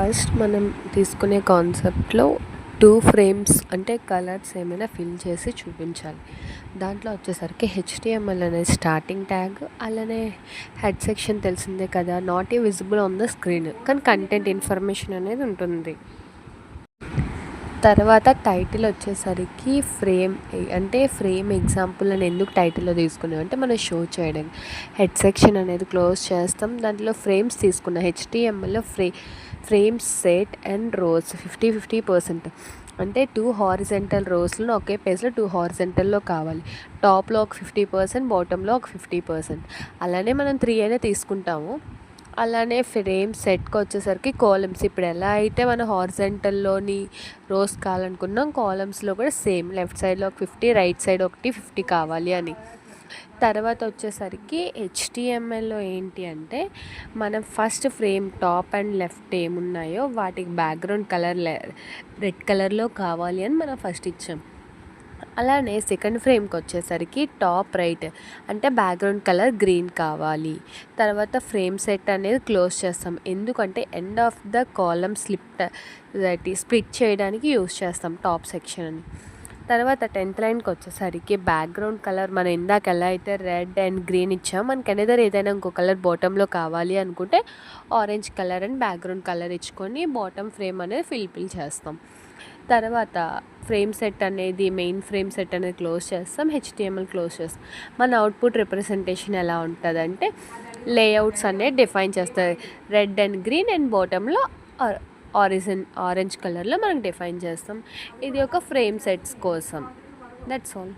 First మనం తీసుకునే కాన్సెప్ట్లో 2 ఫ్రేమ్స్ అంటే కలర్స్ ఏమైనా ఫిల్ చేసి చూపించాలి. దాంట్లో వచ్చేసరికి హెచ్టీఎంఎల్ అనేది స్టార్టింగ్ ట్యాగ్, అలానే హెడ్ సెక్షన్ తెలిసిందే కదా, not a visible on the screen, కానీ కంటెంట్ ఇన్ఫర్మేషన్ అనేది ఉంటుంది. తర్వాత టైటిల్ వచ్చేసరికి ఫ్రేమ్ ఎగ్జాంపుల్ అని ఎందుకు టైటిల్లో తీసుకున్నాం అంటే మనం షో చేయడానికి. హెడ్ సెక్షన్ అనేది క్లోజ్ చేస్తాం, దాంట్లో ఫ్రేమ్స్ తీసుకున్నాం. హెచ్టీఎంఎల్లో ఫ్రేమ్స్ సెట్ అండ్ రోస్ 50-50%, అంటే 2 హారిజెంటల్ రోస్లో ఒకే పేజ్లో 2 హారిజెంటల్లో కావాలి. టాప్లో ఒక 50%, బాటంలో ఒక 50%. అలానే మనం 3 అయినా తీసుకుంటాము. అలానే ఫ్రేమ్ సెట్కి వచ్చేసరికి కాలమ్స్, ఇప్పుడు ఎలా అయితే మనం హారిజెంటల్లోని రోస్ కావాలనుకున్నాం, కాలమ్స్లో కూడా సేమ్, లెఫ్ట్ సైడ్లో ఒక 50, రైట్ సైడ్ ఒకటి 50 కావాలి అని. తర్వాత వచ్చేసరికి హెచ్టీఎంఎల్లో ఏంటి అంటే మనం first frame top and left ఏమున్నాయో వాటికి బ్యాక్గ్రౌండ్ కలర్ రెడ్ కలర్లో కావాలి అని మనం ఫస్ట్ ఇచ్చాం. అలానే సెకండ్ ఫ్రేమ్కి వచ్చేసరికి టాప్ రైట్ అంటే బ్యాక్గ్రౌండ్ కలర్ గ్రీన్ కావాలి. తర్వాత ఫ్రేమ్ సెట్ అనేది క్లోజ్ చేస్తాం, ఎందుకంటే end of the column split చేయడానికి యూస్ చేస్తాం టాప్ సెక్షన్ అని. తర్వాత 10th లైన్కి వచ్చేసరికి బ్యాక్గ్రౌండ్ కలర్ మనం ఇందాక ఎలా అయితే రెడ్ అండ్ గ్రీన్ ఇచ్చాం, మనకి ఏదైనా ఇంకో కలర్ బాటంలో కావాలి అనుకుంటే orange colour and background colour ఇచ్చుకొని బాటమ్ ఫ్రేమ్ అనేది ఫిల్ చేస్తాం. తర్వాత ఫ్రేమ్ సెట్ అనేది మెయిన్ ఫ్రేమ్ సెట్ అనేది క్లోజ్ చేస్తాం, హెచ్టీఎంఎల్ క్లోజ్ చేస్తాం. మన అవుట్పుట్ రిప్రజెంటేషన్ ఎలా ఉంటుందంటే లేఅవుట్స్ అనేది డిఫైన్ చేస్తారు. రెడ్ అండ్ గ్రీన్ అండ్ బాటంలో ఆరెంజ్ కలర్లో మనం డిఫైన్ చేస్తాం. ఇది ఒక ఫ్రేమ్ సెట్స్ కోసం. That's all.